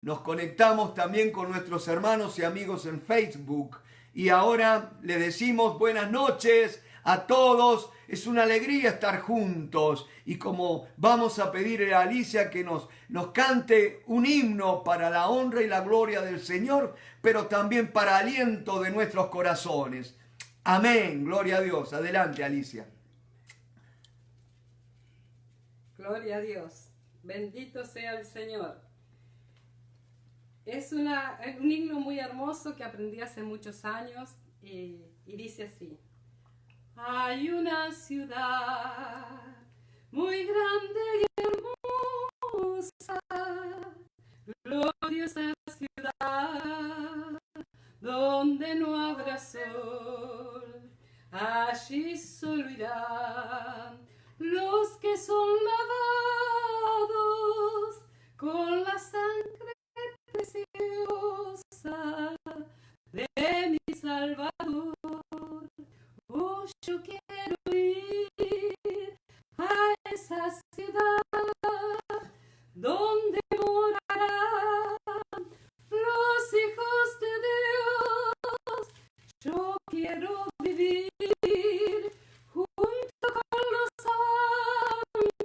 nos conectamos también con nuestros hermanos y amigos en Facebook. Y ahora le decimos buenas noches a todos. Es una alegría estar juntos. Y como vamos a pedirle a Alicia que nos cante un himno para la honra y la gloria del Señor, pero también para aliento de nuestros corazones. Amén. Gloria a Dios. Adelante, Alicia. Gloria a Dios. Bendito sea el Señor. Es un himno muy hermoso que aprendí hace muchos años y dice así. Hay una ciudad muy grande y hermosa, gloriosa ciudad, donde no habrá sol. Allí solo irán los que son lavados con la sangre preciosa de mi Salvador. Oh, yo quiero ir a esa ciudad donde morarán los hijos de Dios. Yo quiero vivir junto con los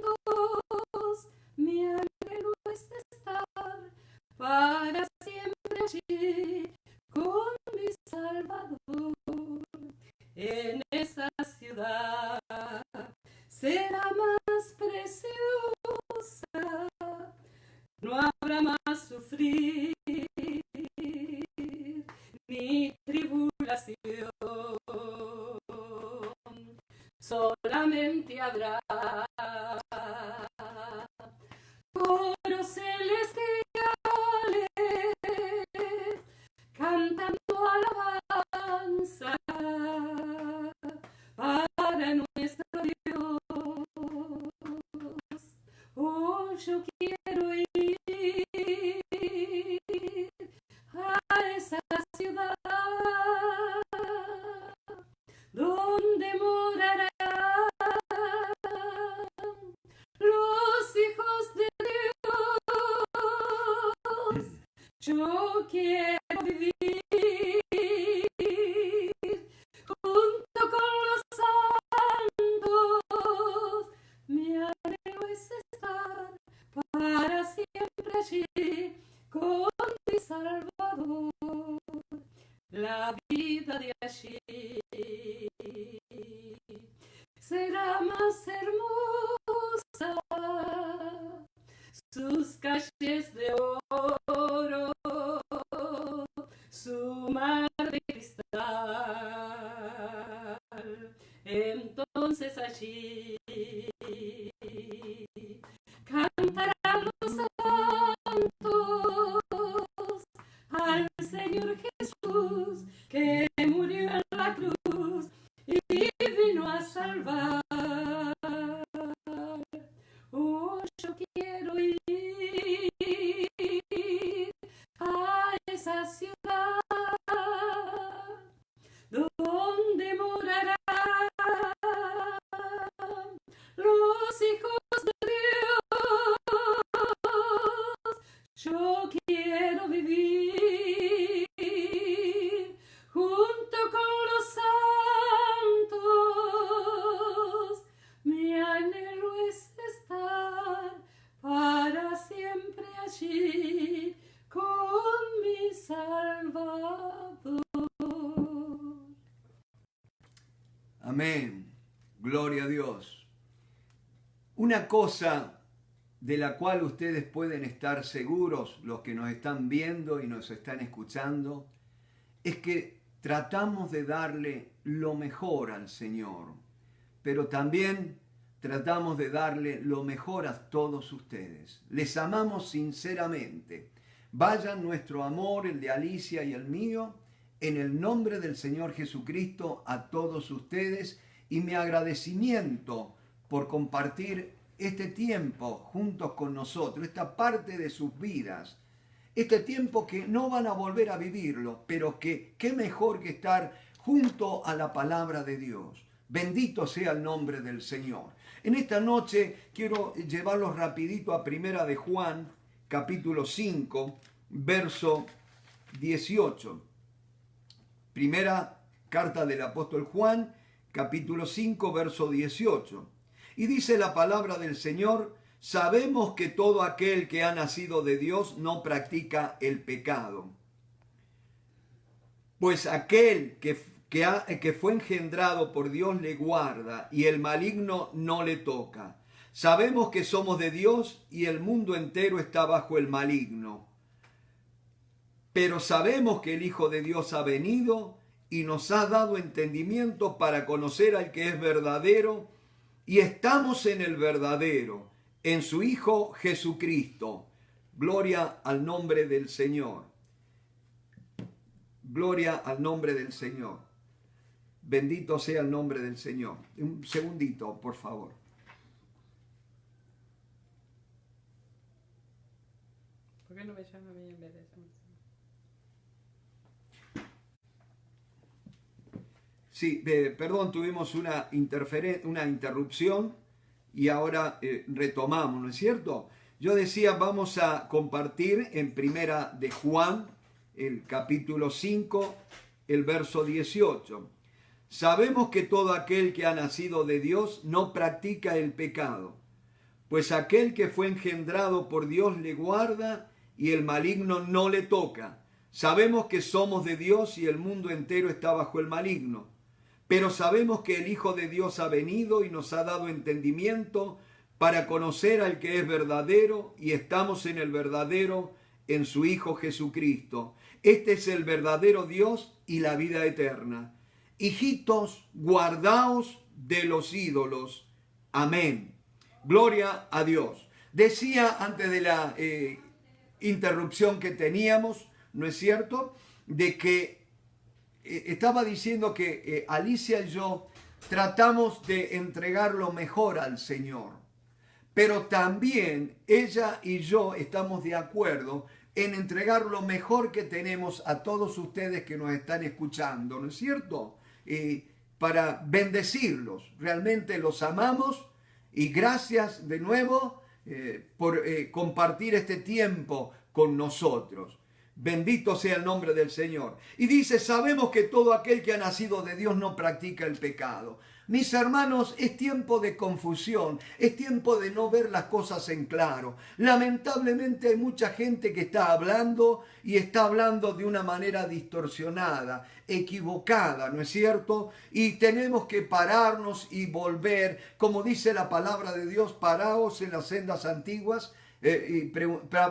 santos. Mi anhelo es estar para siempre allí con mi Salvador. En esa ciudad será más preciosa, no habrá más sufrir ni tribulación, solamente habrá coros celestiales cantando alabanza para nuestro Dios. Oh, yo quiero ir a esa ciudad donde morarán los hijos de Dios. Yo quiero vivir junto con los santos. Mi anhelo es estar para siempre allí con mi Salvador. La vida de allí será más hermosa, sus calles de oro, su mar de cristal. Entonces allí cantarán los santos al Señor Jesús, que murió en la cruz y vino a salvar. Oh, yo quiero ir a esa ciudad donde morarán los hijos de Dios. Yo quiero vivir junto con los santos. Mi anhelo es estar para siempre allí con mi Salvador. Amén. Gloria a Dios. Una cosa de la cual ustedes pueden estar seguros, los que nos están viendo y nos están escuchando, es que tratamos de darle lo mejor al Señor, pero también tratamos de darle lo mejor a todos ustedes. Les amamos sinceramente. Vayan nuestro amor, el de Alicia y el mío, en el nombre del Señor Jesucristo a todos ustedes, y mi agradecimiento por compartir este tiempo juntos con nosotros, esta parte de sus vidas, este tiempo que no van a volver a vivirlo, pero que qué mejor que estar junto a la palabra de Dios. Bendito sea el nombre del Señor. En esta noche quiero llevarlos rapidito a Primera de Juan, capítulo 5, verso 18. Primera carta del apóstol Juan, capítulo 5, verso 18. Y dice la palabra del Señor: sabemos que todo aquel que ha nacido de Dios no practica el pecado, pues aquel que fue engendrado por Dios le guarda, y el maligno no le toca. Sabemos que somos de Dios y el mundo entero está bajo el maligno. Pero sabemos que el Hijo de Dios ha venido y nos ha dado entendimiento para conocer al que es verdadero, y estamos en el verdadero, en su Hijo Jesucristo. Gloria al nombre del Señor. Gloria al nombre del Señor. Bendito sea el nombre del Señor. Un segundito, por favor. ¿Por qué no me llama a mí en vez de eso? Sí, perdón, tuvimos una interrupción y ahora retomamos, ¿no es cierto? Yo decía, vamos a compartir en Primera de Juan, el capítulo 5, el verso 18. Sabemos que todo aquel que ha nacido de Dios no practica el pecado, pues aquel que fue engendrado por Dios le guarda y el maligno no le toca. Sabemos que somos de Dios y el mundo entero está bajo el maligno. Pero sabemos que el Hijo de Dios ha venido y nos ha dado entendimiento para conocer al que es verdadero, y estamos en el verdadero, en su Hijo Jesucristo. Este es el verdadero Dios y la vida eterna. Hijitos, guardaos de los ídolos. Amén. Gloria a Dios. Decía antes de la interrupción que teníamos, ¿no es cierto?, de que estaba diciendo que Alicia y yo tratamos de entregar lo mejor al Señor, pero también ella y yo estamos de acuerdo en entregar lo mejor que tenemos a todos ustedes que nos están escuchando, ¿no es cierto? Para bendecirlos. Realmente los amamos y gracias de nuevo por compartir este tiempo con nosotros. Bendito sea el nombre del Señor. Y dice, sabemos que todo aquel que ha nacido de Dios no practica el pecado. Mis hermanos, es tiempo de confusión, es tiempo de no ver las cosas en claro. Lamentablemente hay mucha gente que está hablando y está hablando de una manera distorsionada, equivocada, ¿no es cierto? Y tenemos que pararnos y volver, como dice la palabra de Dios, paraos en las sendas antiguas,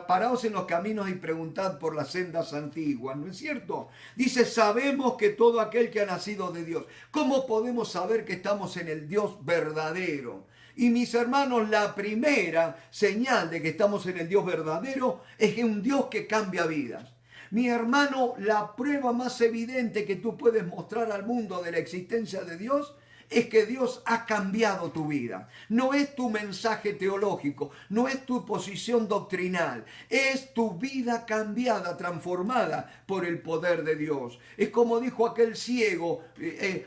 paraos en los caminos y preguntad por las sendas antiguas, ¿no es cierto? Dice, sabemos que todo aquel que ha nacido de Dios. ¿Cómo podemos saber que estamos en el Dios verdadero? Y mis hermanos, la primera señal de que estamos en el Dios verdadero es que un Dios que cambia vidas. Mi hermano, la prueba más evidente que tú puedes mostrar al mundo de la existencia de Dios es que Dios ha cambiado tu vida. No es tu mensaje teológico, no es tu posición doctrinal, es tu vida cambiada, transformada por el poder de Dios. Es como dijo aquel ciego,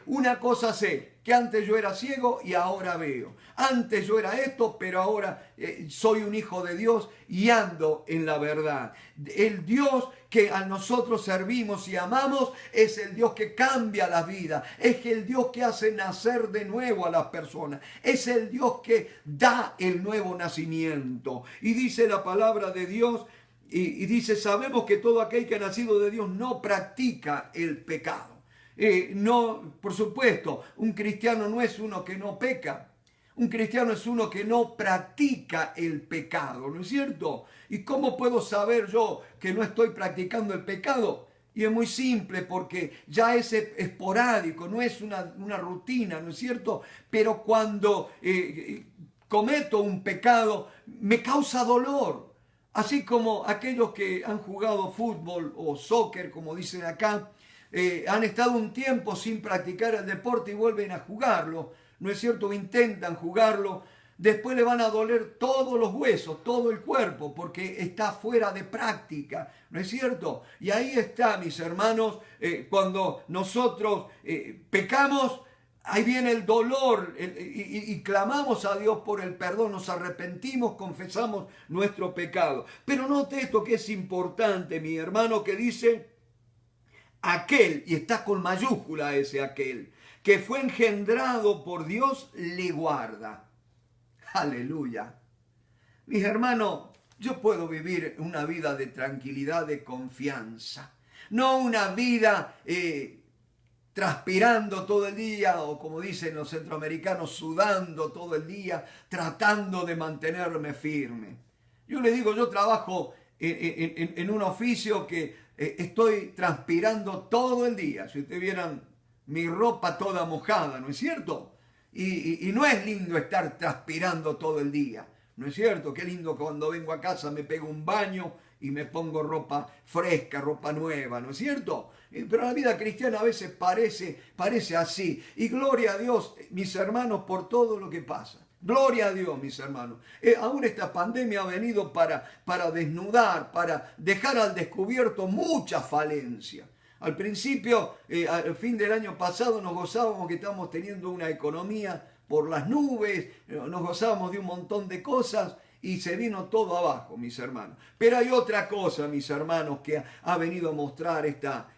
una cosa sé, que antes yo era ciego y ahora veo. Antes yo era esto, pero ahora soy un hijo de Dios y ando en la verdad. El Dios que a nosotros servimos y amamos es el Dios que cambia la vida, es el Dios que hace nacer de nuevo a las personas, es el Dios que da el nuevo nacimiento. Y dice la palabra de Dios, y dice, sabemos que todo aquel que ha nacido de Dios no practica el pecado. No, por supuesto, un cristiano no es uno que no peca. Un cristiano es uno que no practica el pecado, ¿no es cierto? ¿Y cómo puedo saber yo que no estoy practicando el pecado? Y es muy simple, porque ya es esporádico, no es una rutina, ¿no es cierto? Pero cuando cometo un pecado, me causa dolor. Así como aquellos que han jugado fútbol o soccer, como dicen acá, han estado un tiempo sin practicar el deporte y vuelven a jugarlo, ¿no es cierto? Intentan jugarlo, después le van a doler todos los huesos, todo el cuerpo, porque está fuera de práctica, ¿no es cierto? Y ahí está, mis hermanos, cuando nosotros pecamos, ahí viene el dolor y clamamos a Dios por el perdón, nos arrepentimos, confesamos nuestro pecado. Pero note esto que es importante, mi hermano, que dice aquel, y está con mayúscula ese aquel, que fue engendrado por Dios, le guarda. Aleluya. Mis hermanos, yo puedo vivir una vida de tranquilidad, de confianza, no una vida transpirando todo el día, o como dicen los centroamericanos, sudando todo el día, tratando de mantenerme firme. Yo les digo, yo trabajo en un oficio que estoy transpirando todo el día. Si ustedes vieran mi ropa toda mojada, ¿no es cierto? Y no es lindo estar transpirando todo el día, ¿no es cierto? Qué lindo cuando vengo a casa me pego un baño y me pongo ropa fresca, ropa nueva, ¿no es cierto? Pero la vida cristiana a veces parece así. Y gloria a Dios, mis hermanos, por todo lo que pasa. Gloria a Dios, mis hermanos. Aún esta pandemia ha venido para desnudar, para dejar al descubierto mucha falencia. Al principio, al fin del año pasado, nos gozábamos que estábamos teniendo una economía por las nubes, nos gozábamos de un montón de cosas y se vino todo abajo, mis hermanos. Pero hay otra cosa, mis hermanos, que ha venido a mostrar esta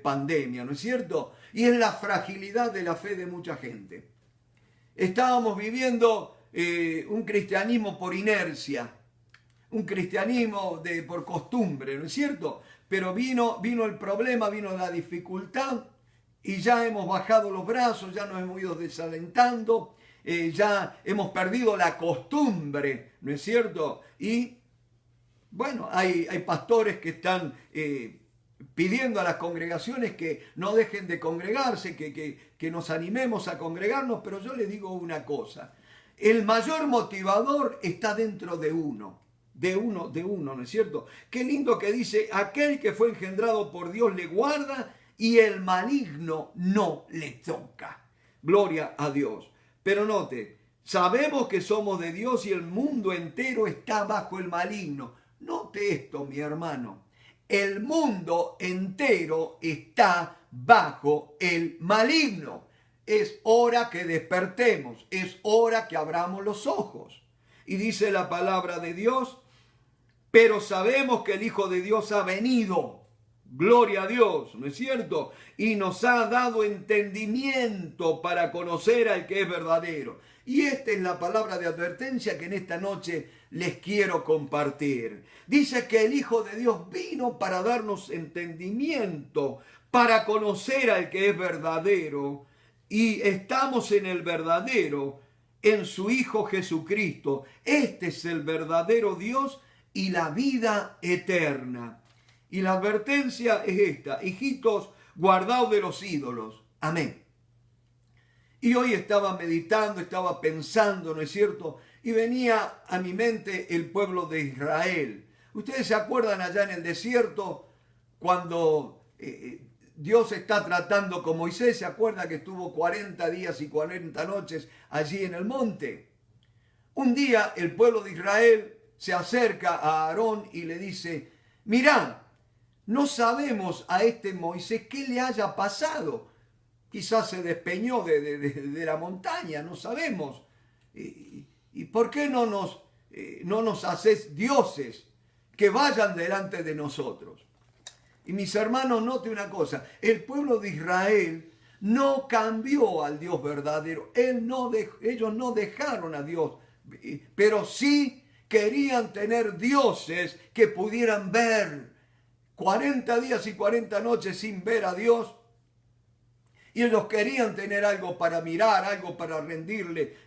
pandemia, ¿no es cierto? Y es la fragilidad de la fe de mucha gente. Estábamos viviendo un cristianismo por inercia, un cristianismo por costumbre, ¿no es cierto? Pero vino el problema, vino la dificultad y ya hemos bajado los brazos, ya nos hemos ido desalentando, ya hemos perdido la costumbre, ¿no es cierto? Y bueno, hay pastores que están pidiendo a las congregaciones que no dejen de congregarse, que nos animemos a congregarnos, pero yo les digo una cosa, el mayor motivador está dentro de uno, ¿no es cierto? Qué lindo que dice, aquel que fue engendrado por Dios le guarda y el maligno no le toca. Gloria a Dios. Pero note, sabemos que somos de Dios y el mundo entero está bajo el maligno. Note esto, mi hermano. El mundo entero está bajo el maligno. Es hora que despertemos, es hora que abramos los ojos. Y dice la palabra de Dios, pero sabemos que el Hijo de Dios ha venido. Gloria a Dios, ¿no es cierto? Y nos ha dado entendimiento para conocer al que es verdadero. Y esta es la palabra de advertencia que en esta noche les quiero compartir. Dice que el Hijo de Dios vino para darnos entendimiento, para conocer al que es verdadero. Y estamos en el verdadero, en su Hijo Jesucristo. Este es el verdadero Dios y la vida eterna. Y la advertencia es esta: hijitos, guardaos de los ídolos. Amén. Y hoy estaba meditando, estaba pensando, ¿no es cierto? Y venía a mi mente el pueblo de Israel. Ustedes se acuerdan allá en el desierto cuando Dios está tratando con Moisés. ¿Se acuerda que estuvo 40 días y 40 noches allí en el monte? Un día el pueblo de Israel se acerca a Aarón y le dice, mirá, no sabemos a este Moisés qué le haya pasado. Quizás se despeñó de la montaña, no sabemos. ¿Y por qué no nos haces dioses que vayan delante de nosotros? Y mis hermanos, note una cosa, el pueblo de Israel no cambió al Dios verdadero. Ellos no dejaron a Dios, pero sí querían tener dioses que pudieran ver. 40 días y 40 noches sin ver a Dios. Y ellos querían tener algo para mirar, algo para rendirle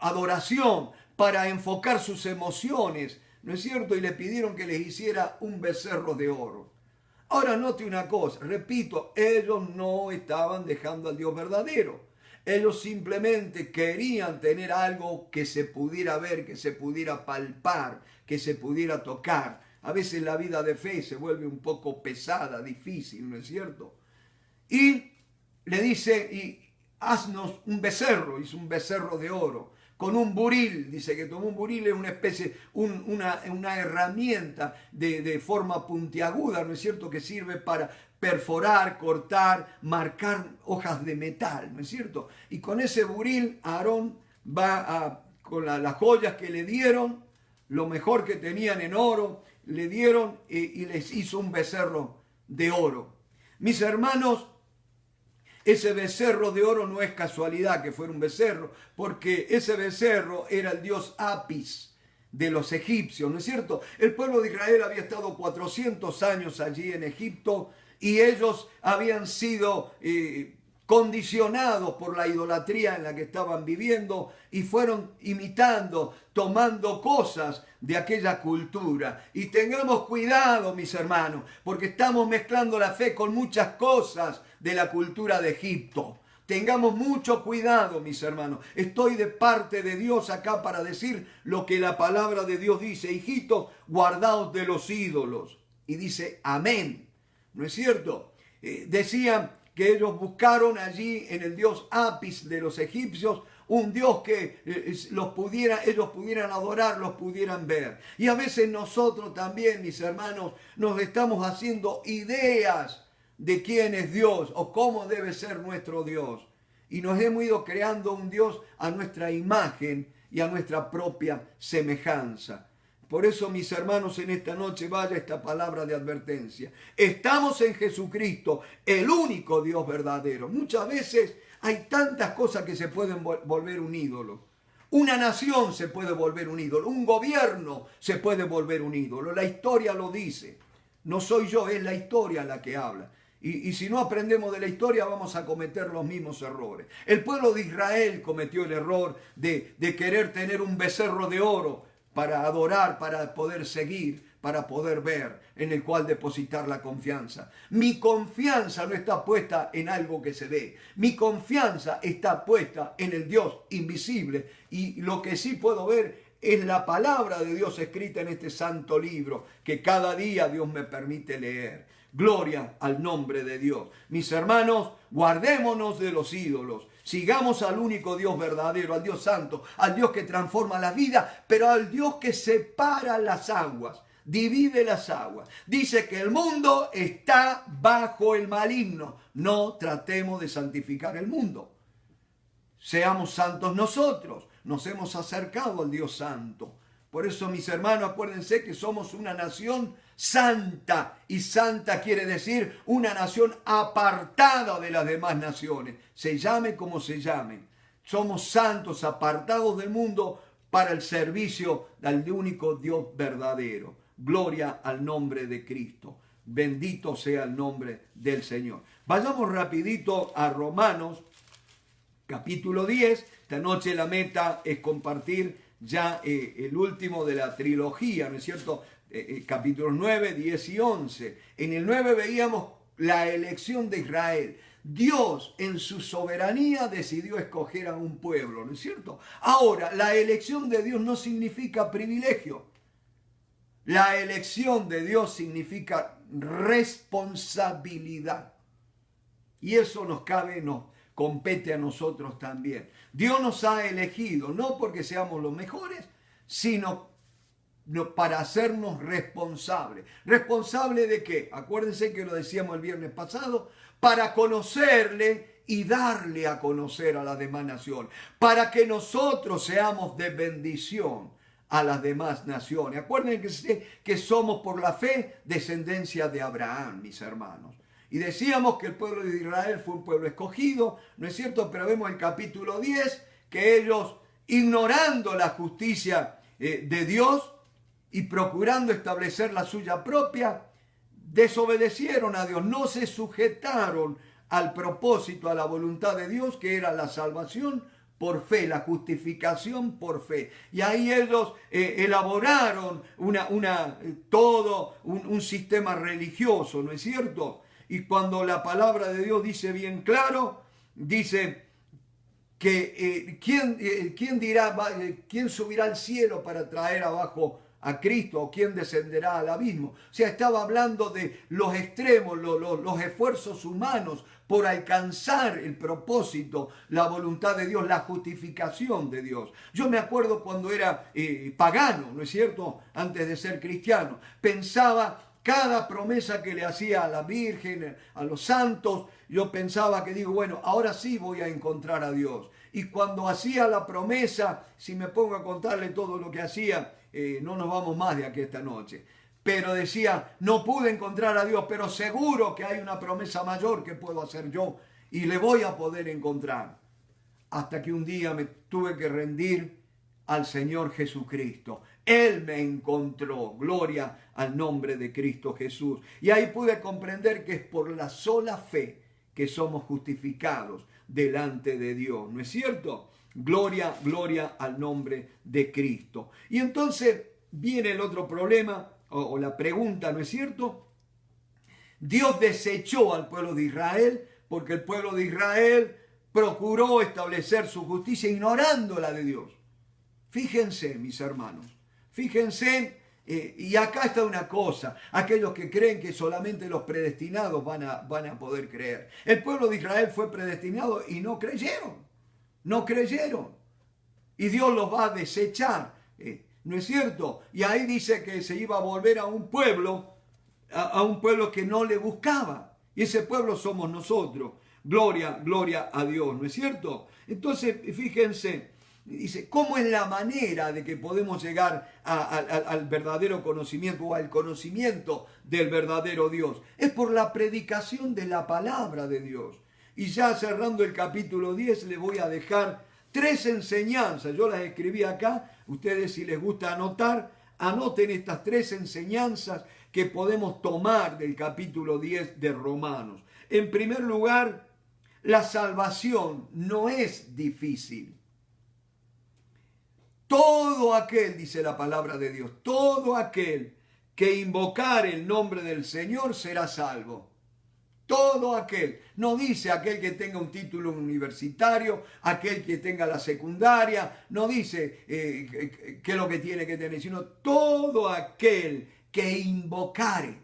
adoración, para enfocar sus emociones, ¿no es cierto? Y le pidieron que les hiciera un becerro de oro. Ahora note una cosa, repito, ellos no estaban dejando al Dios verdadero. Ellos simplemente querían tener algo que se pudiera ver, que se pudiera palpar, que se pudiera tocar. A veces la vida de fe se vuelve un poco pesada, difícil, ¿no es cierto? Y le dice, y haznos un becerro, hizo un becerro de oro. con un buril. Dice que tomó un buril, es una especie, una herramienta de forma puntiaguda, ¿no es cierto?, que sirve para perforar, cortar, marcar hojas de metal, ¿no es cierto? Y con ese buril Aarón va con las joyas que le dieron, lo mejor que tenían en oro, le dieron y les hizo un becerro de oro. Mis hermanos, ese becerro de oro no es casualidad que fuera un becerro, porque ese becerro era el dios Apis de los egipcios, ¿no es cierto? El pueblo de Israel había estado 400 años allí en Egipto y ellos habían sido condicionados por la idolatría en la que estaban viviendo y fueron imitando, tomando cosas de aquella cultura. Y tengamos cuidado, mis hermanos, porque estamos mezclando la fe con muchas cosas de la cultura de Egipto. Tengamos mucho cuidado, mis hermanos. Estoy de parte de Dios acá para decir lo que la palabra de Dios dice. Hijitos, guardaos de los ídolos. Y dice amén. ¿No es cierto? Decían que ellos buscaron allí en el dios Apis de los egipcios un dios que ellos pudieran adorar, los pudieran ver. Y a veces nosotros también, mis hermanos, nos estamos haciendo ideas de quién es Dios o cómo debe ser nuestro Dios. Y nos hemos ido creando un Dios a nuestra imagen y a nuestra propia semejanza. Por eso, mis hermanos, en esta noche vaya esta palabra de advertencia. Estamos en Jesucristo, el único Dios verdadero. Muchas veces hay tantas cosas que se pueden volver un ídolo. Una nación se puede volver un ídolo. Un gobierno se puede volver un ídolo. La historia lo dice. No soy yo, es la historia la que habla. Y si no aprendemos de la historia vamos a cometer los mismos errores. El pueblo de Israel cometió el error de querer tener un becerro de oro para adorar, para poder seguir, para poder ver, en el cual depositar la confianza. Mi confianza no está puesta en algo que se ve. Mi confianza está puesta en el Dios invisible. Y lo que sí puedo ver es la palabra de Dios escrita en este santo libro, que cada día Dios me permite leer. Gloria al nombre de Dios. Mis hermanos, guardémonos de los ídolos. Sigamos al único Dios verdadero, al Dios santo, al Dios que transforma la vida, pero al Dios que separa las aguas, divide las aguas. Dice que el mundo está bajo el maligno. No tratemos de santificar el mundo. Seamos santos nosotros. Nos hemos acercado al Dios santo. Por eso, mis hermanos, acuérdense que somos una nación santa. Y santa quiere decir una nación apartada de las demás naciones. Se llame como se llame. Somos santos, apartados del mundo para el servicio del único Dios verdadero. Gloria al nombre de Cristo. Bendito sea el nombre del Señor. Vayamos rapidito a Romanos, capítulo 10. Esta noche la meta es compartir ya el último de la trilogía, ¿no es cierto? Capítulos 9, 10 y 11. En el 9 veíamos la elección de Israel. Dios en su soberanía decidió escoger a un pueblo, ¿no es cierto? Ahora, la elección de Dios no significa privilegio. La elección de Dios significa responsabilidad. Y eso nos compete a nosotros también. Dios nos ha elegido, no porque seamos los mejores, sino para hacernos responsables. ¿Responsable de qué? Acuérdense que lo decíamos el viernes pasado, para conocerle y darle a conocer a las demás naciones, para que nosotros seamos de bendición a las demás naciones. Acuérdense que somos por la fe descendencia de Abraham, mis hermanos. Y decíamos que el pueblo de Israel fue un pueblo escogido, ¿no es cierto? Pero vemos en el capítulo 10 que ellos, ignorando la justicia de Dios y procurando establecer la suya propia, desobedecieron a Dios, no se sujetaron al propósito, a la voluntad de Dios, que era la salvación por fe, la justificación por fe. Y ahí ellos elaboraron todo un sistema religioso, ¿no es cierto? Y cuando la palabra de Dios dice bien claro, dice que ¿quién subirá al cielo para traer abajo a Cristo o quién descenderá al abismo. O sea, estaba hablando de los extremos, los esfuerzos humanos por alcanzar el propósito, la voluntad de Dios, la justificación de Dios. Yo me acuerdo cuando era pagano, ¿no es cierto? Antes de ser cristiano, pensaba cada promesa que le hacía a la Virgen, a los santos, yo pensaba que digo, bueno, ahora sí voy a encontrar a Dios. Y cuando hacía la promesa, si me pongo a contarle todo lo que hacía, no nos vamos más de aquí esta noche. Pero decía, no pude encontrar a Dios, pero seguro que hay una promesa mayor que puedo hacer yo y le voy a poder encontrar. Hasta que un día me tuve que rendir al Señor Jesucristo. Él me encontró, gloria al nombre de Cristo Jesús. Y ahí pude comprender que es por la sola fe que somos justificados delante de Dios, ¿no es cierto? Gloria, gloria al nombre de Cristo. Y entonces viene el otro problema o la pregunta, ¿no es cierto? Dios desechó al pueblo de Israel porque el pueblo de Israel procuró establecer su justicia ignorando la de Dios. Fíjense, mis hermanos, fíjense, y acá está una cosa, aquellos que creen que solamente los predestinados van a poder creer. El pueblo de Israel fue predestinado y no creyeron, no creyeron. Y Dios los va a desechar, ¿no es cierto? Y ahí dice que se iba a volver a un pueblo que no le buscaba. Y ese pueblo somos nosotros. Gloria, gloria a Dios, ¿no es cierto? Entonces, fíjense, dice, ¿cómo es la manera de que podemos llegar al verdadero conocimiento o al conocimiento del verdadero Dios? Es por la predicación de la palabra de Dios. Y ya cerrando el capítulo 10 le voy a dejar 3 enseñanzas. Yo las escribí acá. Ustedes, si les gusta anotar, anoten estas 3 enseñanzas que podemos tomar del capítulo 10 de Romanos. En primer lugar, la salvación no es difícil. Todo aquel, dice la palabra de Dios, todo aquel que invocar el nombre del Señor será salvo. Todo aquel, no dice aquel que tenga un título universitario, aquel que tenga la secundaria, no dice qué es lo que tiene que tener, sino todo aquel que invocare.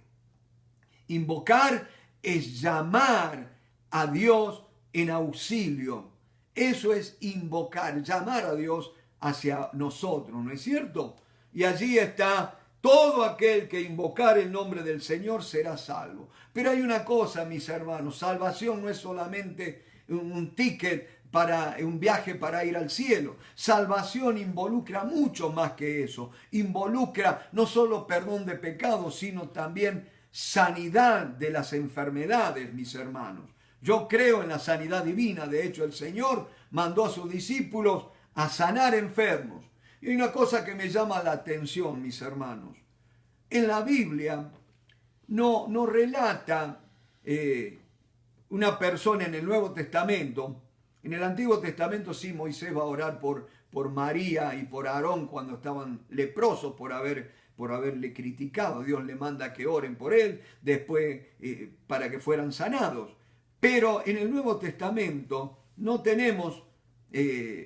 Invocar es llamar a Dios en auxilio. Eso es invocar, llamar a Dios hacia nosotros, ¿no es cierto? Y allí está, todo aquel que invocar el nombre del Señor será salvo. Pero hay una cosa, mis hermanos, salvación no es solamente un ticket para un viaje para ir al cielo. Salvación involucra mucho más que eso. Involucra no solo perdón de pecados, sino también sanidad de las enfermedades, mis hermanos. Yo creo en la sanidad divina. De hecho, el Señor mandó a sus discípulos a sanar enfermos. Y hay una cosa que me llama la atención, mis hermanos. En la Biblia no relata una persona en el Nuevo Testamento. En el Antiguo Testamento sí, Moisés va a orar por María y por Aarón cuando estaban leprosos por haberle criticado. Dios le manda que oren por él, después para que fueran sanados. Pero en el Nuevo Testamento no tenemos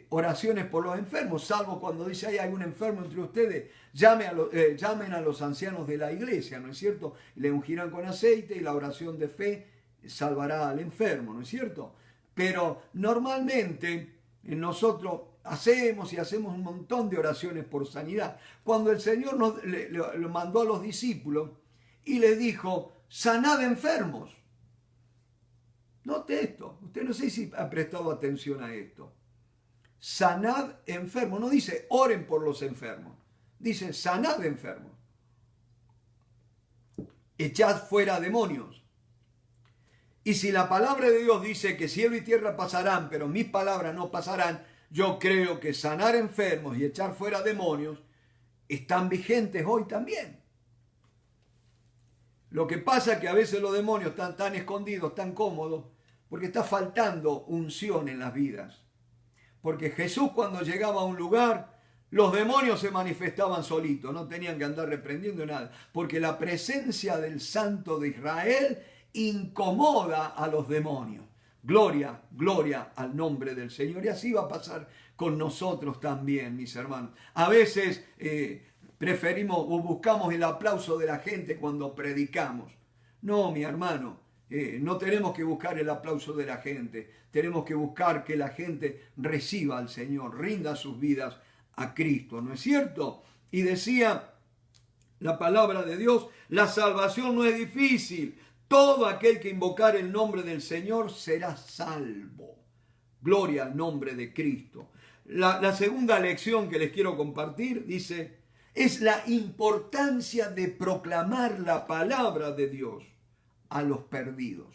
oraciones por los enfermos, salvo cuando dice hay algún enfermo entre ustedes, llamen a los ancianos de la iglesia, ¿no es cierto? Le ungirán con aceite y la oración de fe salvará al enfermo, ¿no es cierto? Pero normalmente nosotros hacemos un montón de oraciones por sanidad. Cuando el Señor lo mandó a los discípulos y les dijo, sanad enfermos. Note esto, usted no sé si ha prestado atención a esto. Sanad enfermos, no dice oren por los enfermos, dice sanad enfermos. Echad fuera demonios. Y si la palabra de Dios dice que cielo y tierra pasarán, pero mis palabras no pasarán, yo creo que sanar enfermos y echar fuera demonios están vigentes hoy también. Lo que pasa es que a veces los demonios están tan escondidos, tan cómodos, porque está faltando unción en las vidas. Porque Jesús cuando llegaba a un lugar, los demonios se manifestaban solitos, no tenían que andar reprendiendo nada, porque la presencia del Santo de Israel incomoda a los demonios. Gloria, gloria al nombre del Señor. Y así va a pasar con nosotros también, mis hermanos. A veces preferimos o buscamos el aplauso de la gente cuando predicamos. No, mi hermano, no tenemos que buscar el aplauso de la gente, tenemos que buscar que la gente reciba al Señor, rinda sus vidas a Cristo, ¿no es cierto? Y decía la palabra de Dios, la salvación no es difícil, todo aquel que invocar el nombre del Señor será salvo. Gloria al nombre de Cristo. La segunda lección que les quiero compartir, dice, es la importancia de proclamar la palabra de Dios a los perdidos.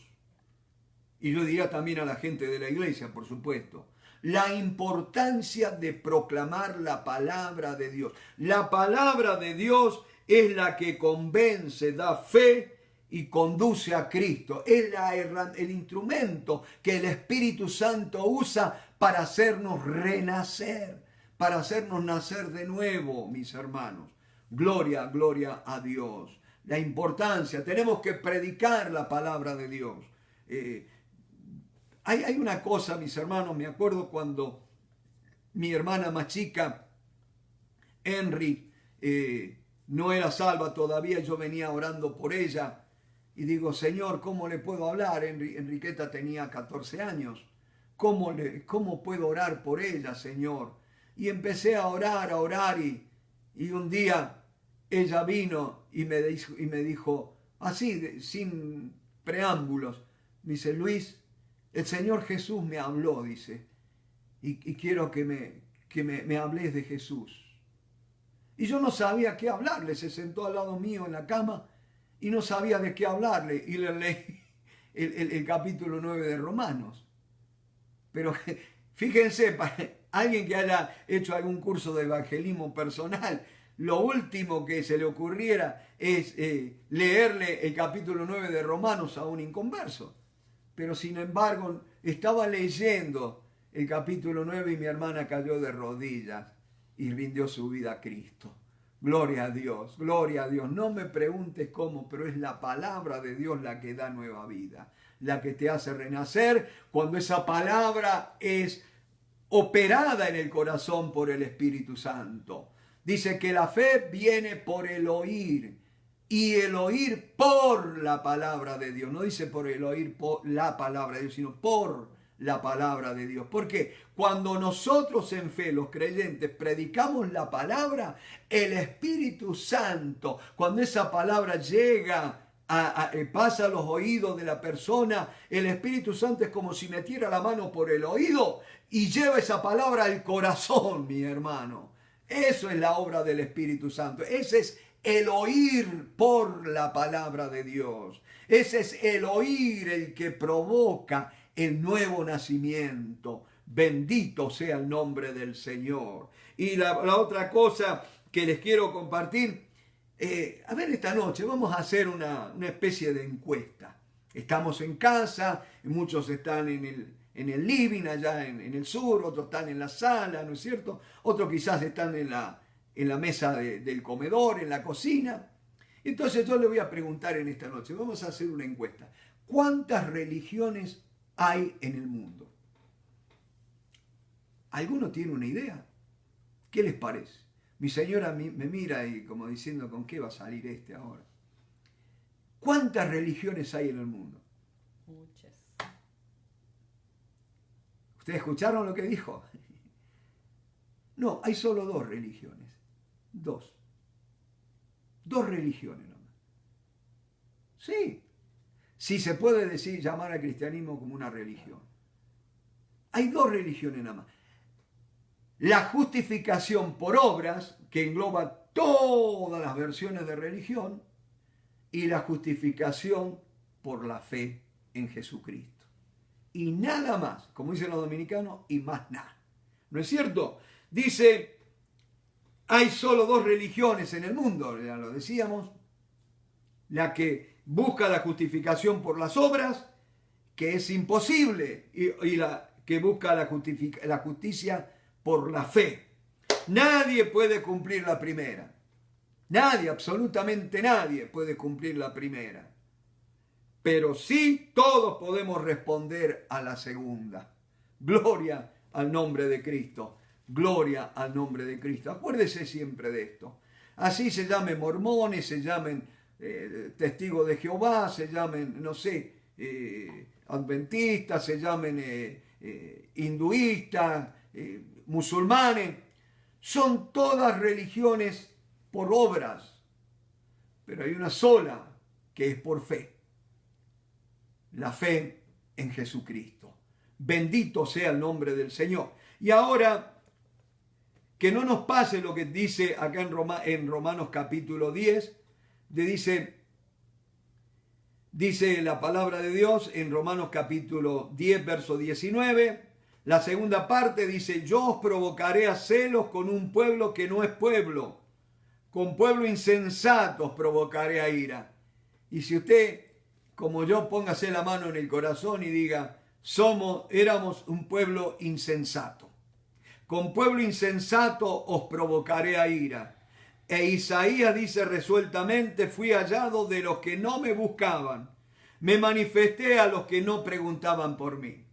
Y yo diría también a la gente de la iglesia, por supuesto. La importancia de proclamar la palabra de Dios. La palabra de Dios es la que convence, da fe y conduce a Cristo. Es el instrumento que el Espíritu Santo usa para hacernos renacer, para hacernos nacer de nuevo, mis hermanos. Gloria, gloria a Dios. La importancia, tenemos que predicar la palabra de Dios. Hay una cosa, mis hermanos, me acuerdo cuando mi hermana más chica, Henry, no era salva todavía, yo venía orando por ella y digo, Señor, ¿cómo le puedo hablar? Enriqueta tenía 14 años. ¿Cómo puedo orar por ella, Señor? Y empecé a orar y un día ella vino y me dijo así, sin preámbulos, me dice, Luis, el Señor Jesús me habló, dice, y quiero que me hables de Jesús. Y yo no sabía qué hablarle, se sentó al lado mío en la cama y no sabía de qué hablarle. Y le leí el capítulo 9 de Romanos. Pero fíjense, para alguien que haya hecho algún curso de evangelismo personal, lo último que se le ocurriera es leerle el capítulo 9 de Romanos a un inconverso. Pero sin embargo, estaba leyendo el capítulo 9 y mi hermana cayó de rodillas y rindió su vida a Cristo. Gloria a Dios, gloria a Dios. No me preguntes cómo, pero es la palabra de Dios la que da nueva vida, la que te hace renacer cuando esa palabra es operada en el corazón por el Espíritu Santo. Dice que la fe viene por el oír y el oír por la palabra de Dios. No dice por el oír por la palabra de Dios, sino por la palabra de Dios. Porque cuando nosotros en fe, los creyentes, predicamos la palabra, el Espíritu Santo, cuando esa palabra llega, pasa a los oídos de la persona, el Espíritu Santo es como si metiera la mano por el oído y lleva esa palabra al corazón, mi hermano. Eso es la obra del Espíritu Santo. Ese es el oír por la palabra de Dios. Ese es el oír el que provoca el nuevo nacimiento. Bendito sea el nombre del Señor. Y la otra cosa que les quiero compartir, a ver, esta noche vamos a hacer una especie de encuesta. Estamos en casa, muchos están en el living allá en el sur, otros están en la sala, ¿no es cierto? Otros quizás están en la mesa del comedor, en la cocina. Entonces yo le voy a preguntar en esta noche, vamos a hacer una encuesta. ¿Cuántas religiones hay en el mundo? ¿Alguno tiene una idea? ¿Qué les parece? Mi señora me mira y como diciendo, ¿con qué va a salir este ahora? ¿Cuántas religiones hay en el mundo? Muchas. ¿Ustedes escucharon lo que dijo? No, hay solo 2 religiones. 2. 2 religiones nomás. Sí. Sí se puede decir, llamar al cristianismo como una religión. Hay 2 religiones nada más. La justificación por obras, que engloba todas las versiones de religión, y la justificación por la fe en Jesucristo. Y nada más, como dicen los dominicanos, y más nada. ¿No es cierto? Dice, hay solo 2 religiones en el mundo, ya lo decíamos, la que busca la justificación por las obras, que es imposible, y la que busca la justicia por la fe. Nadie puede cumplir la primera. Nadie, absolutamente nadie puede cumplir la primera. Pero sí todos podemos responder a la segunda. Gloria al nombre de Cristo. Gloria al nombre de Cristo. Acuérdese siempre de esto. así se llamen mormones, se llamen testigos de Jehová, se llamen, no sé, adventistas, se llamen hinduistas, musulmanes, son todas religiones por obras, pero hay una sola que es por fe, la fe en Jesucristo. Bendito sea el nombre del Señor. Y ahora, que no nos pase lo que dice acá en Romanos capítulo 10, dice la palabra de Dios en Romanos capítulo 10, verso 19, la segunda parte dice, yo os provocaré a celos con un pueblo que no es pueblo, con pueblo insensato os provocaré a ira. Y si usted, como yo, póngase la mano en el corazón y diga, éramos un pueblo insensato. Con pueblo insensato os provocaré a ira. E Isaías dice resueltamente, fui hallado de los que no me buscaban. Me manifesté a los que no preguntaban por mí.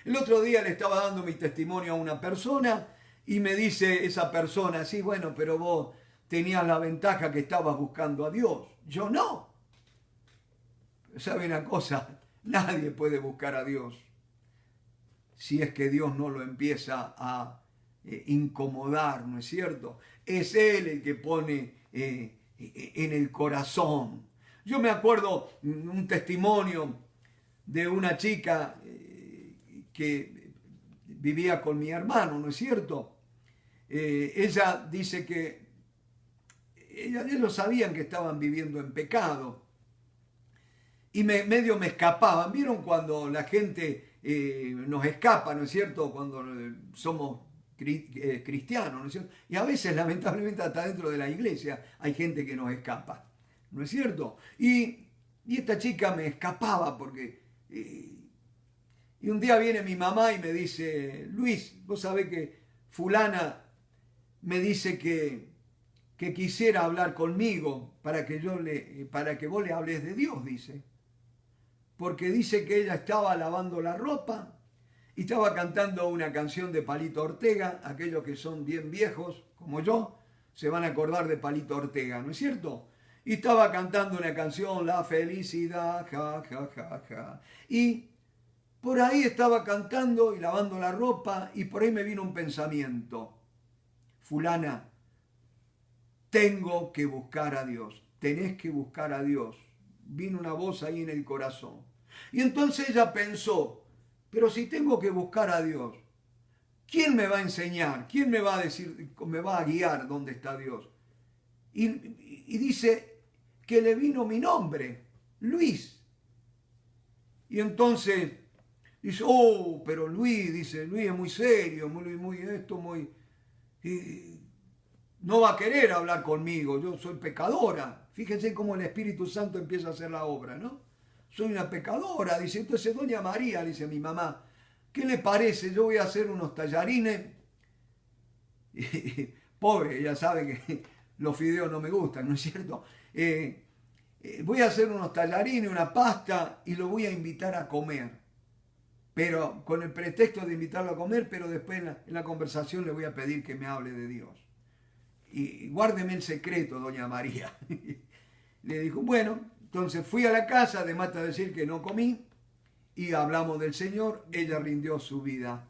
El otro día le estaba dando mi testimonio a una persona y me dice esa persona, sí, bueno, pero vos tenías la ventaja que estabas buscando a Dios. Yo no. ¿Sabe una cosa? Nadie puede buscar a Dios si es que Dios no lo empieza a incomodar, ¿no es cierto? Es Él el que pone en el corazón. Yo me acuerdo un testimonio de una chica que vivía con mi hermano, ¿no es cierto? Ella dice que ellos sabían que estaban viviendo en pecado y medio me escapaban. ¿Vieron cuando la gente nos escapa, ¿no es cierto? Cuando somos cristianos, ¿no es cierto? Y a veces, lamentablemente, hasta dentro de la iglesia hay gente que nos escapa, ¿no es cierto? Y esta chica me escapaba porque... y un día viene mi mamá y me dice, Luis, vos sabés que fulana me dice que quisiera hablar conmigo para que vos le hables de Dios, dice. Porque dice que ella estaba lavando la ropa y estaba cantando una canción de Palito Ortega. Aquellos que son bien viejos, como yo, se van a acordar de Palito Ortega, ¿no es cierto? Y estaba cantando una canción, La felicidad, ja, ja, ja, ja. Y por ahí estaba cantando y lavando la ropa y por ahí me vino un pensamiento. Fulana, tengo que buscar a Dios, tenés que buscar a Dios. Vino una voz ahí en el corazón. Y entonces ella pensó, pero si tengo que buscar a Dios, ¿quién me va a enseñar? ¿Quién me va a decir, me va a guiar dónde está Dios? Y dice que le vino mi nombre, Luis. Y entonces dice, oh, pero Luis, dice, Luis es muy serio, muy no va a querer hablar conmigo, yo soy pecadora. Fíjense cómo el Espíritu Santo empieza a hacer la obra, ¿no? Soy una pecadora, dice. Entonces, doña María, dice mi mamá, ¿qué le parece? Yo voy a hacer unos tallarines. Y, pobre, ella sabe que los fideos no me gustan, ¿no es cierto? Voy a hacer unos tallarines, una pasta y lo voy a invitar a comer. Pero con el pretexto de invitarlo a comer, pero después en la conversación le voy a pedir que me hable de Dios. Y guárdeme el secreto, doña María. Le dijo, bueno, entonces fui a la casa, además de decir que no comí, y hablamos del Señor, ella rindió su vida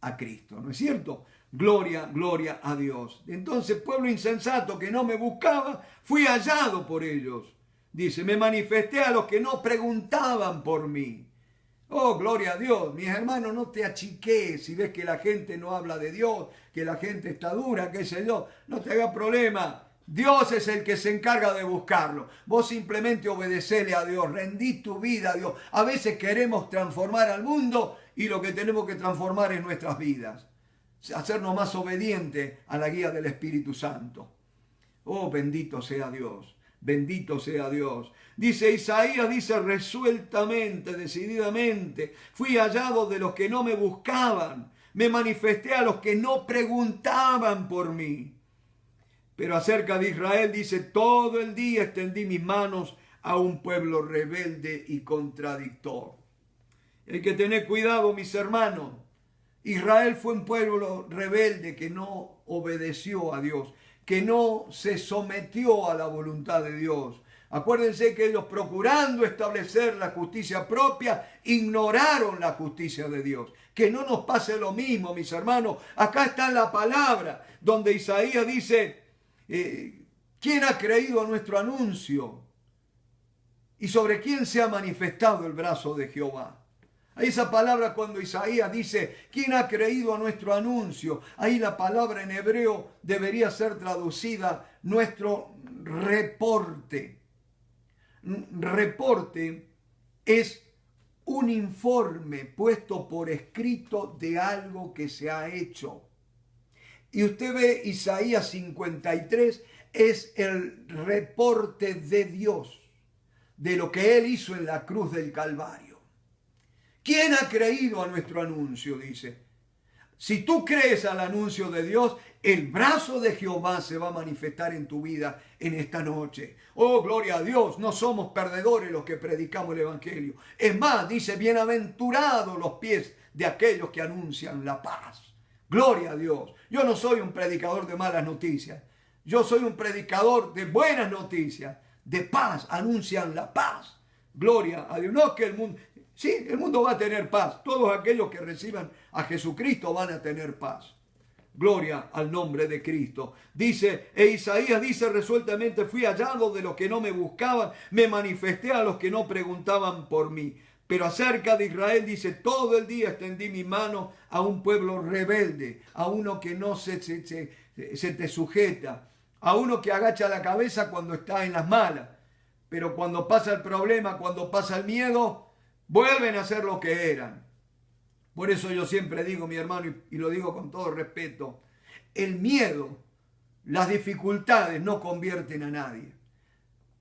a Cristo, ¿no es cierto? Gloria, gloria a Dios. Entonces, pueblo insensato que no me buscaba, fui hallado por ellos. Dice, me manifesté a los que no preguntaban por mí. Oh, gloria a Dios. Mis hermanos, no te achiques si ves que la gente no habla de Dios, que la gente está dura, qué sé yo. No te hagas problema. Dios es el que se encarga de buscarlo. Vos simplemente obedecele a Dios, rendí tu vida a Dios. A veces queremos transformar al mundo y lo que tenemos que transformar es nuestras vidas. Hacernos más obedientes a la guía del Espíritu Santo. Oh, bendito sea Dios. Bendito sea Dios. Dice Isaías, dice resueltamente, decididamente, fui hallado de los que no me buscaban, me manifesté a los que no preguntaban por mí. Pero acerca de Israel dice, todo el día extendí mis manos a un pueblo rebelde y contradictor. Hay que tener cuidado, mis hermanos. Israel fue un pueblo rebelde que no obedeció a Dios, que no se sometió a la voluntad de Dios. Acuérdense que ellos, procurando establecer la justicia propia, ignoraron la justicia de Dios. Que no nos pase lo mismo, mis hermanos. Acá está la palabra donde Isaías dice, ¿quién ha creído a nuestro anuncio? ¿Y sobre quién se ha manifestado el brazo de Jehová? Ahí esa palabra cuando Isaías dice, ¿quién ha creído a nuestro anuncio? Ahí la palabra en hebreo debería ser traducida, nuestro reporte. Reporte es un informe puesto por escrito de algo que se ha hecho. Y usted ve Isaías 53, es el reporte de Dios, de lo que Él hizo en la cruz del Calvario. ¿Quién ha creído a nuestro anuncio? Dice. Si tú crees al anuncio de Dios, el brazo de Jehová se va a manifestar en tu vida en esta noche. Oh, gloria a Dios, no somos perdedores los que predicamos el Evangelio. Es más, dice, bienaventurados los pies de aquellos que anuncian la paz. Gloria a Dios. Yo no soy un predicador de malas noticias. Yo soy un predicador de buenas noticias, de paz, anuncian la paz. Gloria a Dios. No que el mundo... Sí, el mundo va a tener paz. Todos aquellos que reciban a Jesucristo van a tener paz. Gloria al nombre de Cristo. Dice, Isaías dice resueltamente, fui hallado de los que no me buscaban, me manifesté a los que no preguntaban por mí. Pero acerca de Israel dice, todo el día extendí mi mano a un pueblo rebelde, a uno que no se te sujeta, a uno que agacha la cabeza cuando está en las malas. Pero cuando pasa el problema, cuando pasa el miedo, vuelven a ser lo que eran. Por eso yo siempre digo, mi hermano, y lo digo con todo respeto, el miedo, las dificultades no convierten a nadie.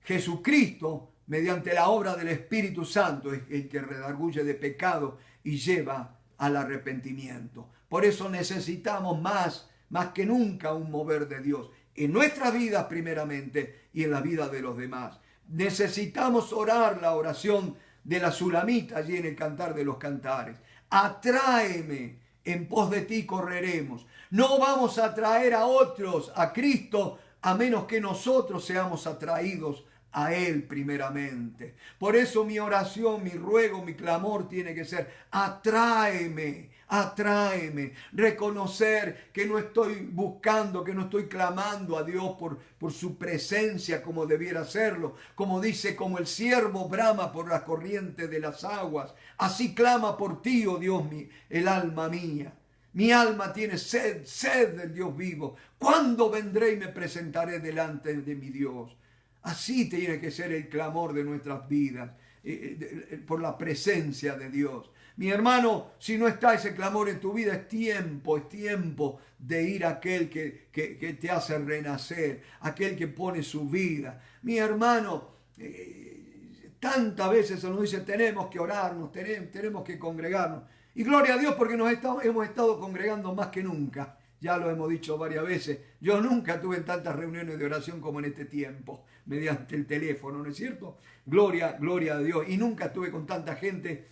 Jesucristo, mediante la obra del Espíritu Santo, es el que redarguye de pecado y lleva al arrepentimiento. Por eso necesitamos más que nunca un mover de Dios en nuestras vidas primeramente y en la vida de los demás. Necesitamos orar la oración de la Sulamita allí en el Cantar de los Cantares. Atráeme, en pos de ti correremos. No vamos a atraer a otros a Cristo a menos que nosotros seamos atraídos a Él primeramente. Por eso mi oración, mi ruego, mi clamor tiene que ser, atráeme, atráeme. Reconocer que no estoy buscando, que no estoy clamando a Dios por su presencia como debiera hacerlo. Como dice, como el ciervo brama por la corriente de las aguas, así clama por ti, oh Dios mío, el alma mía. Mi alma tiene sed, sed del Dios vivo. ¿Cuándo vendré y me presentaré delante de mi Dios? Así tiene que ser el clamor de nuestras vidas, por la presencia de Dios. Mi hermano, si no está ese clamor en tu vida, es tiempo de ir a aquel que te hace renacer, aquel que pone su vida. Mi hermano, tantas veces se nos dice, tenemos que orarnos, tenemos que congregarnos. Y gloria a Dios porque hemos estado congregando más que nunca. Ya lo hemos dicho varias veces. Yo nunca tuve tantas reuniones de oración como en este tiempo, mediante el teléfono, ¿no es cierto? Gloria a Dios. Y nunca estuve con tanta gente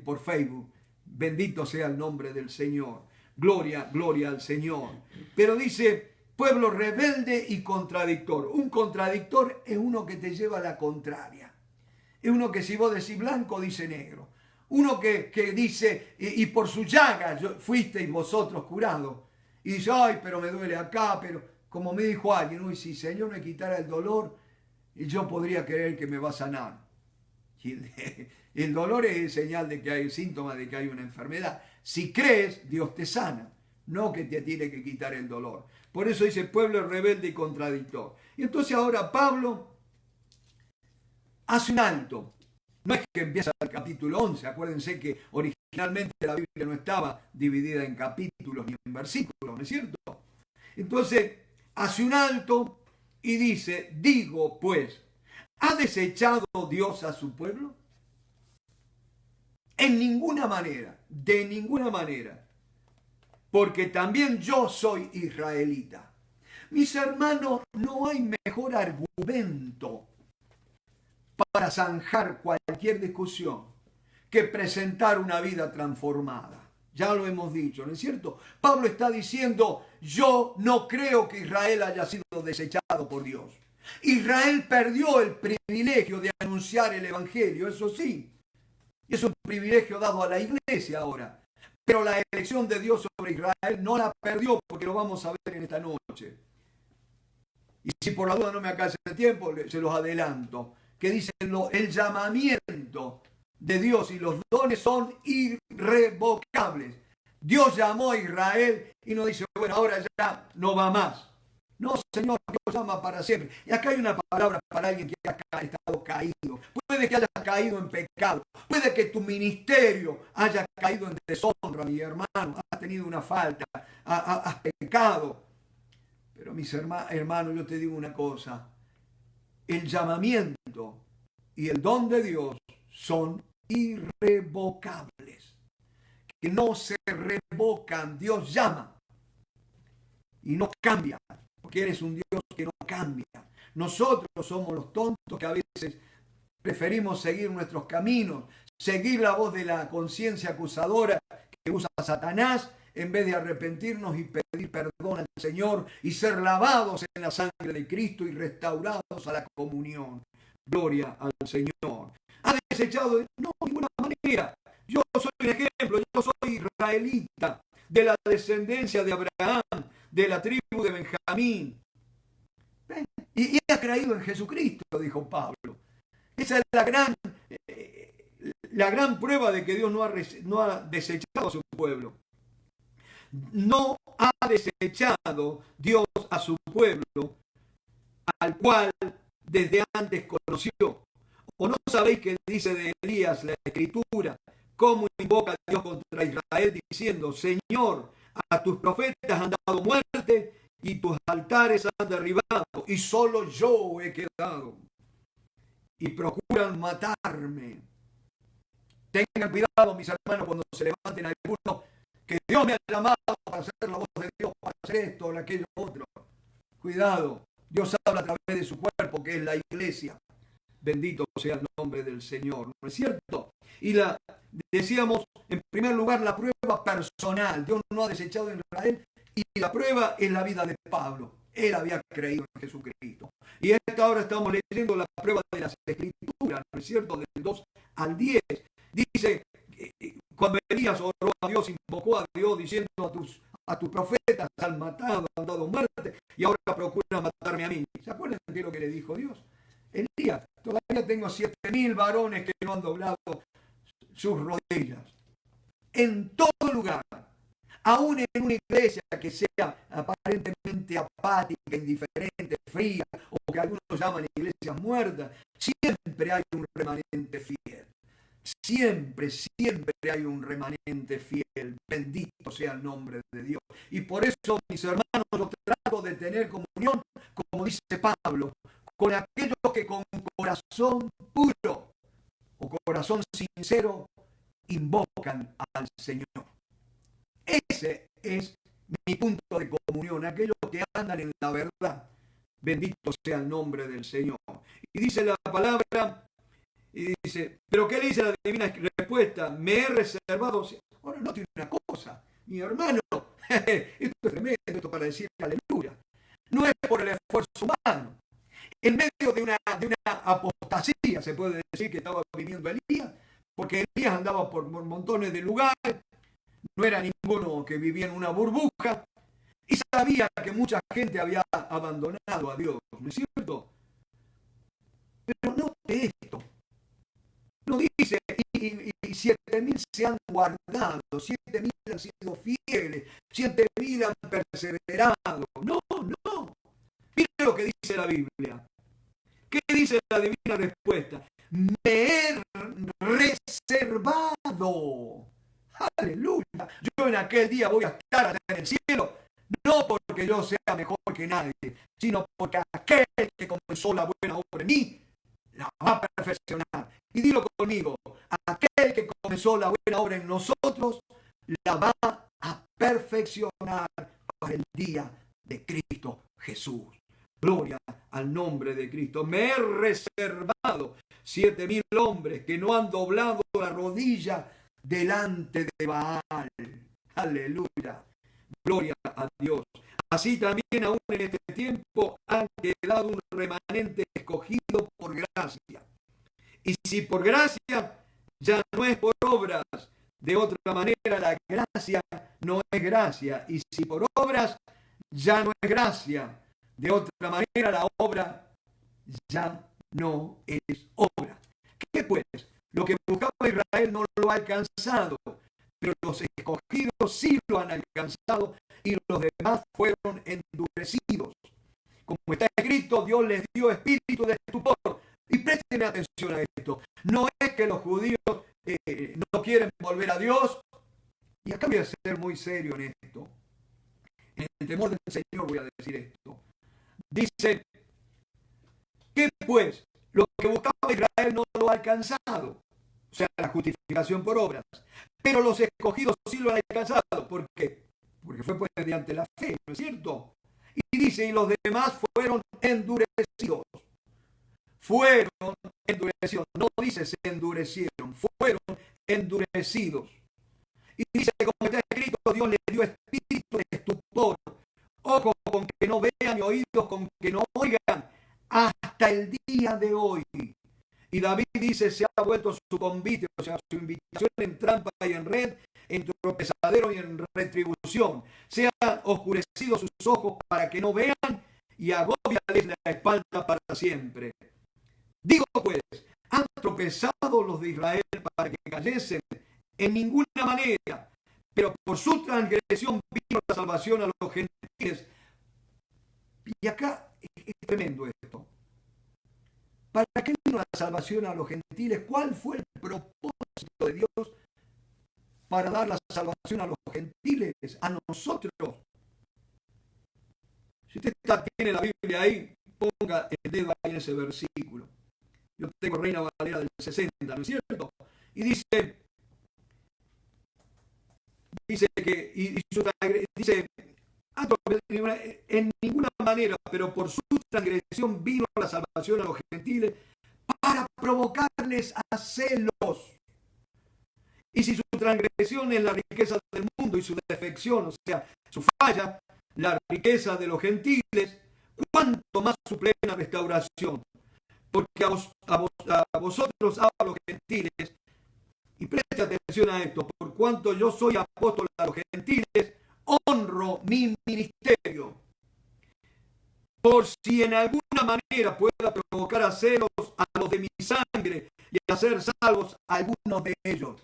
por Facebook. Bendito sea el nombre del Señor. Gloria al Señor. Pero dice, pueblo rebelde y contradictor. Un contradictor es uno que te lleva a la contraria. Es uno que si vos decís blanco, dice negro. Uno que dice, y por su llaga fuisteis vosotros curados. Y dice, ay, pero me duele acá, pero como me dijo alguien, uy, si el Señor me quitara el dolor, yo podría creer que me va a sanar. Y el dolor es señal de que hay síntomas de que hay una enfermedad. Si crees, Dios te sana, no que te tiene que quitar el dolor. Por eso dice, pueblo rebelde y contradictor. Y entonces ahora Pablo hace un alto. No es que empieza el capítulo 11, acuérdense que originalmente la Biblia no estaba dividida en capítulos ni en versículos, ¿no es cierto? Entonces hace un alto y dice, digo pues, ¿ha desechado Dios a su pueblo? En ninguna manera, de ninguna manera, porque también yo soy israelita. Mis hermanos, no hay mejor argumento para zanjar cualquier discusión que presentar una vida transformada. Ya lo hemos dicho, ¿no es cierto? Pablo está diciendo, yo no creo que Israel haya sido desechado por Dios. Israel perdió el privilegio de anunciar el Evangelio, eso sí. Y es un privilegio dado a la iglesia ahora. Pero la elección de Dios sobre Israel no la perdió, porque lo vamos a ver en esta noche. Y si por la duda no me alcanza el tiempo, se los adelanto. Que dice el llamamiento de Dios y los dones son irrevocables. Dios llamó a Israel y no dice, bueno, ahora ya no va más. No, Señor, Dios llama para siempre. Y acá hay una palabra para alguien que ha estado caído. Puede que hayas caído en pecado. Puede que tu ministerio haya caído en deshonra, mi hermano. Has tenido una falta. Has pecado. Pero mis hermanos, yo te digo una cosa. El llamamiento y el don de Dios son irrevocables. Que no se revocan. Dios llama y no cambia. Porque eres un Dios que no cambia. Nosotros somos los tontos que a veces preferimos seguir nuestros caminos, seguir la voz de la conciencia acusadora que usa Satanás, en vez de arrepentirnos y pedir perdón al Señor y ser lavados en la sangre de Cristo y restaurados a la comunión. Gloria al Señor. ¿Ha desechado? No, de ninguna manera. Yo soy un ejemplo, yo soy israelita, de la descendencia de Abraham, de la tribu de Benjamín. Y ha creído en Jesucristo, dijo Pablo. Esa es la gran prueba de que Dios no ha desechado a su pueblo. No ha desechado Dios a su pueblo, al cual desde antes conoció. ¿O no sabéis que dice de Elías la Escritura? ¿Cómo invoca a Dios contra Israel diciendo, Señor, a tus profetas han dado muerte y tus altares han derribado y solo yo he quedado? Y procuran matarme. Tengan cuidado, mis hermanos, cuando se levanten algunos, que Dios me ha llamado para hacer la voz de Dios, para hacer esto o aquello otro. Cuidado, Dios habla a través de su cuerpo, que es la iglesia. Bendito sea el nombre del Señor, ¿no es cierto? Y decíamos, en primer lugar, la prueba personal. Dios no ha desechado a Israel y la prueba es la vida de Pablo. Él había creído en Jesucristo. Y esta hora estamos leyendo la prueba de las Escrituras, ¿no es cierto? Del 2 al 10. Dice, cuando Elías oró a Dios, invocó a Dios diciendo a tus profetas han matado, han dado muerte y ahora procuran matarme a mí. ¿Se acuerdan de lo que le dijo Dios? Elías, todavía tengo 7.000 varones que no han doblado sus rodillas. En todo lugar, aún en una iglesia que sea aparentemente apática, indiferente, fría, o que algunos llaman iglesias muertas, siempre hay un remanente fiel. Siempre hay un remanente fiel. Bendito sea el nombre de Dios. Y por eso, mis hermanos, yo trato de tener comunión, como dice Pablo, con aquellos que con corazón puro o corazón sincero invocan al Señor. Ese es mi punto de comunión, aquellos que andan en la verdad. Bendito sea el nombre del Señor. Y dice la palabra, y dice, ¿pero qué le dice la divina respuesta? Me he reservado. Ahora, note una cosa, mi hermano, esto es tremendo, esto para decir aleluya. No es por el esfuerzo humano. En medio de una apostasía, se puede decir, que estaba viviendo Elías, porque Elías andaba por montones de lugares, no era ninguno que vivía en una burbuja, y sabía que mucha gente había abandonado a Dios, ¿no es cierto? Pero note esto, no dice, y 7.000 se han guardado, 7.000 han sido fieles, 7.000 han perseverado. No. Mire lo que dice la Biblia. ¿Qué dice la divina respuesta? Me he reservado. Aleluya. Yo en aquel día voy a estar allá en el cielo, no porque yo sea mejor que nadie, sino porque aquel que comenzó la buena obra en mí, la va a perfeccionar. Y dilo conmigo, aquel que comenzó la buena obra en nosotros, la va a perfeccionar para el día de Cristo Jesús. Gloria al nombre de Cristo. Me he reservado 7.000 hombres que no han doblado la rodilla delante de Baal. Aleluya. Gloria a Dios. Así también aún en este tiempo han quedado un remanente escogido por gracia. Y si por gracia, ya no es por obras. De otra manera, la gracia no es gracia. Y si por obras, ya no es gracia. De otra manera, la obra ya no es obra. ¿Qué pues? Lo que buscaba Israel no lo ha alcanzado, pero los escogidos sí lo han alcanzado y los demás fueron endurecidos. Como está escrito, Dios les dio espíritu de estupor. Y presten atención a esto. No es que los judíos no quieren volver a Dios. Y acá voy a ser muy serio en esto. En el temor del Señor voy a decir esto. Dice, ¿qué pues? Lo que buscaba Israel no lo ha alcanzado. O sea, la justificación por obras. Pero los escogidos sí lo han alcanzado. ¿Por qué? Porque fue pues mediante la fe, ¿no es cierto? Y dice, y los demás fueron endurecidos. Fueron endurecidos. No dice se endurecieron. Fueron endurecidos. Y dice, como está escrito, Dios les dio espíritu de estupor. Ojos con que no vean y oídos con que no oigan. Hasta el día de hoy. Y David dice, se ha vuelto su convite, o sea, su invitación en trampa y en red, en tropezadero y en retribución. Se han oscurecido sus ojos para que no vean y agóbiales la espalda para siempre. Digo pues, han tropezado los de Israel para que cayesen en ninguna manera, pero por su transgresión vino la salvación a los gentiles. Y acá es tremendo esto. ¿Para qué vino la salvación a los gentiles? ¿Cuál fue el propósito de Dios para dar la salvación a los gentiles, a nosotros? Si usted tiene la Biblia ahí, ponga el dedo ahí en ese versículo. Yo tengo Reina Valera del 60, ¿no es cierto? Y dice que, dice, en ninguna manera, pero por su transgresión vino la salvación a los gentiles para provocarles a celos. Y si su transgresión es la riqueza del mundo y su defección, o sea, su falla, la riqueza de los gentiles, cuánto más su plena restauración. Porque a vosotros hablo a los gentiles, y preste atención a esto, por cuanto yo soy apóstol a los gentiles, honro mi ministerio, por si en alguna manera pueda provocar a celos a los de mi sangre y hacer salvos a algunos de ellos.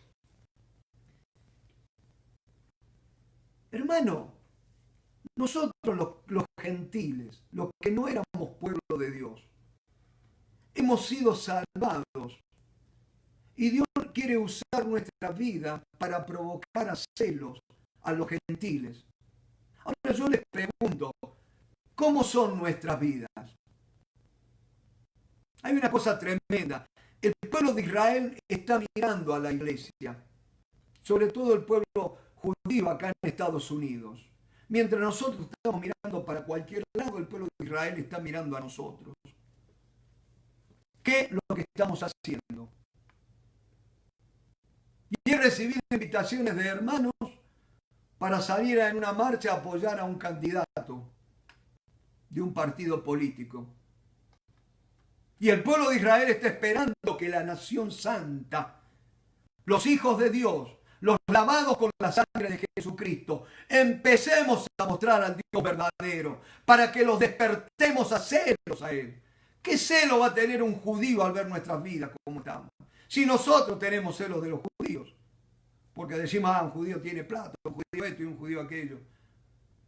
Hermano, nosotros los gentiles, los que no éramos pueblo de Dios, hemos sido salvados y Dios quiere usar nuestra vida para provocar a celos a los gentiles. Ahora yo les pregunto, ¿cómo son nuestras vidas? Hay una cosa tremenda. El pueblo de Israel está mirando a la iglesia, sobre todo el pueblo judío acá en Estados Unidos. Mientras nosotros estamos mirando para cualquier lado, el pueblo de Israel está mirando a nosotros. ¿Qué es lo que estamos haciendo? Y he recibido invitaciones de hermanos para salir en una marcha a apoyar a un candidato de un partido político. Y el pueblo de Israel está esperando que la nación santa, los hijos de Dios, los lavados con la sangre de Jesucristo, empecemos a mostrar al Dios verdadero para que los despertemos a celos a Él. ¿Qué celo va a tener un judío al ver nuestras vidas como estamos? Si nosotros tenemos celos de los judíos, porque decimos, un judío tiene plata, un judío esto y un judío aquello.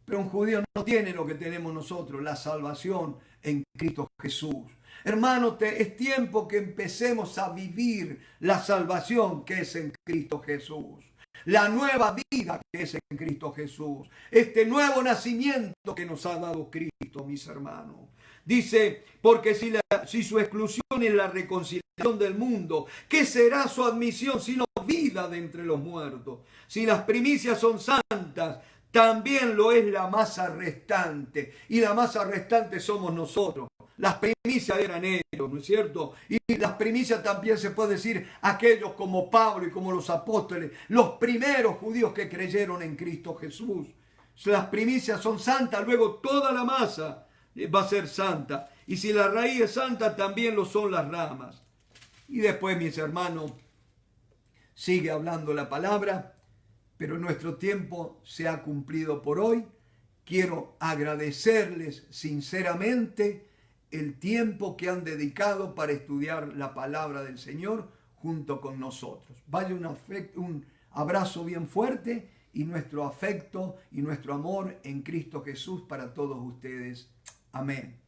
Pero un judío no tiene lo que tenemos nosotros, la salvación en Cristo Jesús. Hermano, es tiempo que empecemos a vivir la salvación que es en Cristo Jesús. La nueva vida que es en Cristo Jesús. Este nuevo nacimiento que nos ha dado Cristo, mis hermanos. Dice, porque si su exclusión es la reconciliación del mundo, ¿qué será su admisión sino vida de entre los muertos? Si las primicias son santas, también lo es la masa restante. Y la masa restante somos nosotros. las primicias eran ellos, ¿no es cierto? Y las primicias también se puede decir aquellos como Pablo y como los apóstoles, los primeros judíos que creyeron en Cristo Jesús. Las primicias son santas, luego toda la masa va a ser santa. Y si la raíz es santa, también lo son las ramas. Y después, mis hermanos, sigue hablando la palabra, pero nuestro tiempo se ha cumplido por hoy. Quiero agradecerles sinceramente el tiempo que han dedicado para estudiar la palabra del Señor junto con nosotros. Vaya un abrazo bien fuerte y nuestro afecto y nuestro amor en Cristo Jesús para todos ustedes. Amén.